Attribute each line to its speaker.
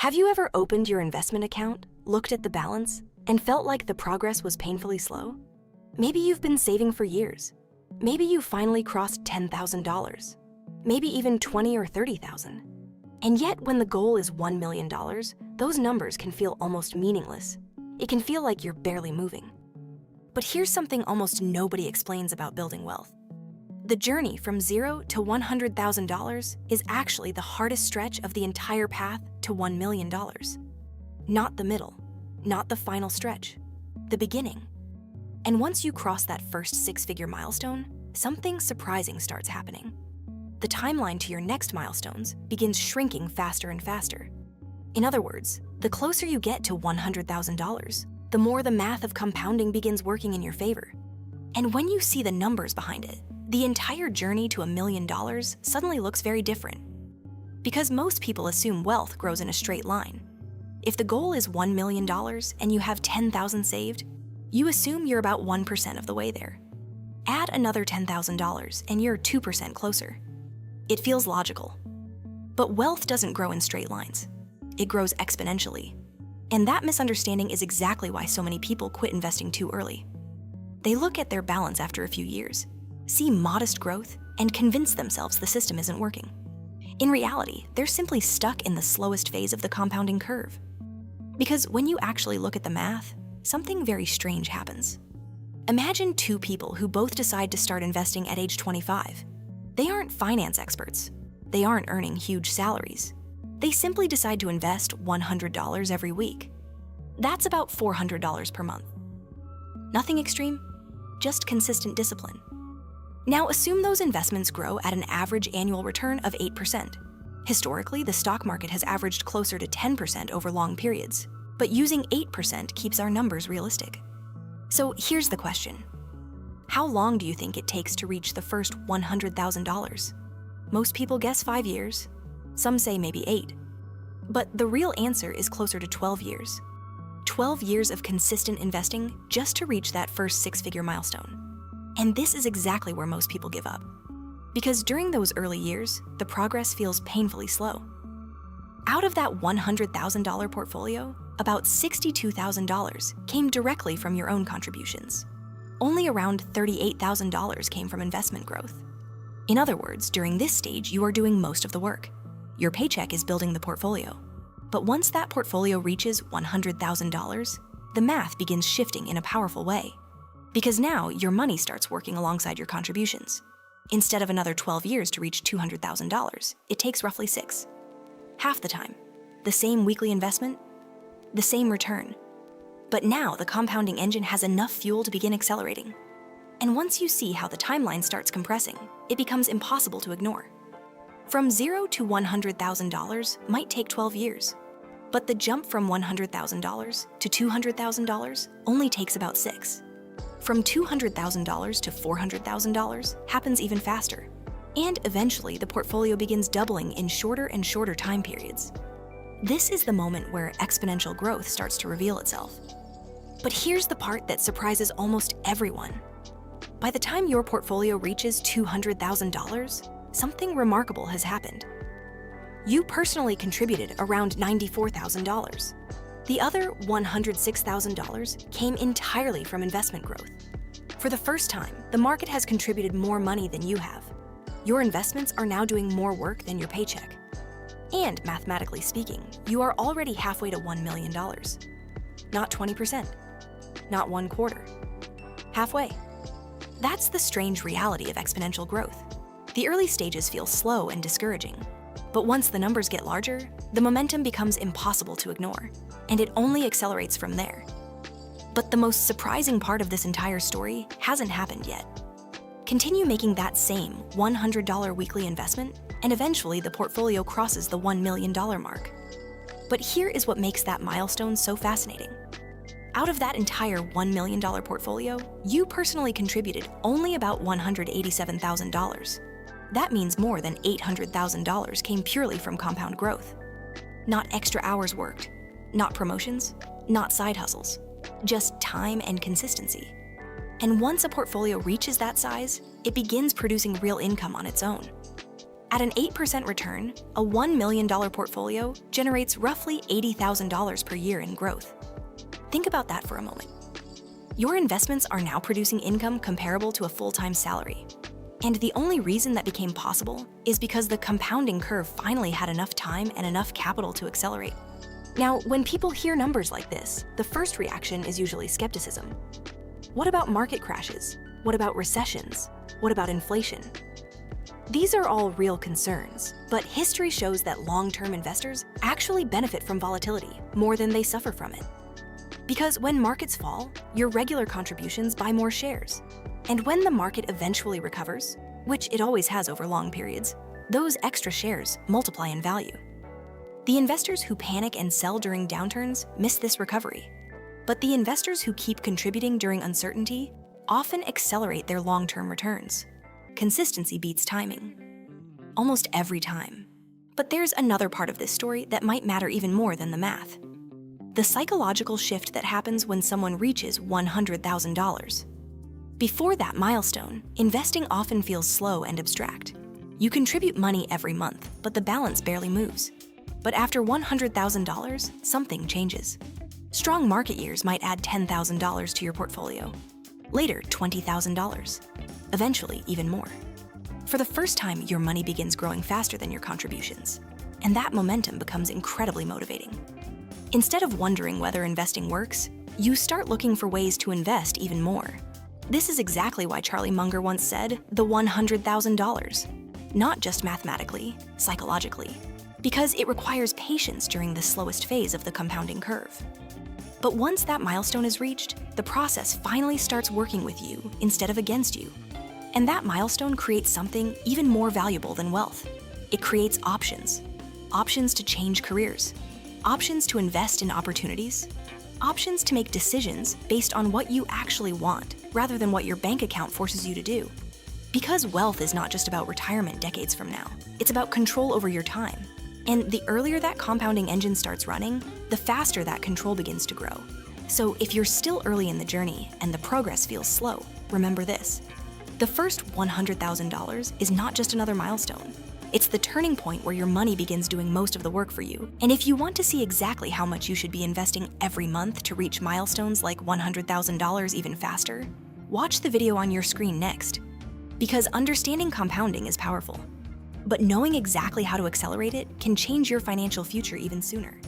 Speaker 1: Have you ever opened your investment account, looked at the balance, and felt like the progress was painfully slow? Maybe you've been saving for years. Maybe you finally crossed $10,000. Maybe even $20,000 or $30,000. And yet, when the goal is $1 million, those numbers can feel almost meaningless. It can feel like you're barely moving. But here's something almost nobody explains about building wealth. The journey from $0 to $100,000 is actually the hardest stretch of the entire path to $1 million. Not the middle, not the final stretch, the beginning. And once you cross that first six-figure milestone, something surprising starts happening. The timeline to your next milestones begins shrinking faster and faster. In other words, the closer you get to $100,000, the more the math of compounding begins working in your favor. And when you see the numbers behind it, the entire journey to $1 million suddenly looks very different. Because most people assume wealth grows in a straight line. If the goal is $1 million and you have $10,000 saved, you assume you're about 1% of the way there. Add another $10,000 and you're 2% closer. It feels logical. But wealth doesn't grow in straight lines. It grows exponentially. And that misunderstanding is exactly why so many people quit investing too early. They look at their balance after a few years, see modest growth, and convince themselves the system isn't working. In reality, they're simply stuck in the slowest phase of the compounding curve. Because when you actually look at the math, something very strange happens. Imagine two people who both decide to start investing at age 25. They aren't finance experts. They aren't earning huge salaries. They simply decide to invest $100 every week. That's about $400 per month. Nothing extreme, just consistent discipline. Now assume those investments grow at an average annual return of 8%. Historically, the stock market has averaged closer to 10% over long periods, but using 8% keeps our numbers realistic. So here's the question. How long do you think it takes to reach the first $100,000? Most people guess 5 years. Some say maybe 8. But the real answer is closer to 12 years. 12 years of consistent investing just to reach that first six-figure milestone. And this is exactly where most people give up. Because during those early years, the progress feels painfully slow. Out of that $100,000 portfolio, about $62,000 came directly from your own contributions. Only around $38,000 came from investment growth. In other words, during this stage, you are doing most of the work. Your paycheck is building the portfolio. But once that portfolio reaches $100,000, the math begins shifting in a powerful way. Because now your money starts working alongside your contributions. Instead of another 12 years to reach $200,000, it takes roughly 6. Half the time. The same weekly investment, the same return. But now the compounding engine has enough fuel to begin accelerating. And once you see how the timeline starts compressing, it becomes impossible to ignore. From $0 to $100,000 might take 12 years, but the jump from $100,000 to $200,000 only takes about 6. From $200,000 to $400,000 happens even faster. And eventually, the portfolio begins doubling in shorter and shorter time periods. This is the moment where exponential growth starts to reveal itself. But here's the part that surprises almost everyone. By the time your portfolio reaches $200,000, something remarkable has happened. You personally contributed around $94,000. The other $106,000 came entirely from investment growth. For the first time, the market has contributed more money than you have. Your investments are now doing more work than your paycheck. And mathematically speaking, you are already halfway to $1 million. Not 20%, not 1/4, halfway. That's the strange reality of exponential growth. The early stages feel slow and discouraging. But once the numbers get larger, the momentum becomes impossible to ignore, and it only accelerates from there. But the most surprising part of this entire story hasn't happened yet. Continue making that same $100 weekly investment, and eventually the portfolio crosses the $1 million mark. But here is what makes that milestone so fascinating. Out of that entire $1 million portfolio, you personally contributed only about $187,000. That means more than $800,000 came purely from compound growth. Not extra hours worked, not promotions, not side hustles, just time and consistency. And once a portfolio reaches that size, it begins producing real income on its own. At an 8% return, a $1 million portfolio generates roughly $80,000 per year in growth. Think about that for a moment. Your investments are now producing income comparable to a full-time salary. And the only reason that became possible is because the compounding curve finally had enough time and enough capital to accelerate. Now, when people hear numbers like this, the first reaction is usually skepticism. What about market crashes? What about recessions? What about inflation? These are all real concerns, but history shows that long-term investors actually benefit from volatility more than they suffer from it. Because when markets fall, your regular contributions buy more shares. And when the market eventually recovers, which it always has over long periods, those extra shares multiply in value. The investors who panic and sell during downturns miss this recovery. But the investors who keep contributing during uncertainty often accelerate their long-term returns. Consistency beats timing. Almost every time. But there's another part of this story that might matter even more than the math. The psychological shift that happens when someone reaches $100,000. Before that milestone, investing often feels slow and abstract. You contribute money every month, but the balance barely moves. But after $100,000, something changes. Strong market years might add $10,000 to your portfolio. Later, $20,000. Eventually, even more. For the first time, your money begins growing faster than your contributions, and that momentum becomes incredibly motivating. Instead of wondering whether investing works, you start looking for ways to invest even more. This is exactly why Charlie Munger once said, the $100,000. Not just mathematically, psychologically, because it requires patience during the slowest phase of the compounding curve. But once that milestone is reached, the process finally starts working with you instead of against you. And that milestone creates something even more valuable than wealth. It creates options. Options to change careers. Options to invest in opportunities. Options to make decisions based on what you actually want, rather than what your bank account forces you to do. Because wealth is not just about retirement decades from now. It's about control over your time. And the earlier that compounding engine starts running, the faster that control begins to grow. So if you're still early in the journey and the progress feels slow, remember this. The first $100,000 is not just another milestone. It's the turning point where your money begins doing most of the work for you. And if you want to see exactly how much you should be investing every month to reach milestones like $100,000 even faster, watch the video on your screen next. Because understanding compounding is powerful, but knowing exactly how to accelerate it can change your financial future even sooner.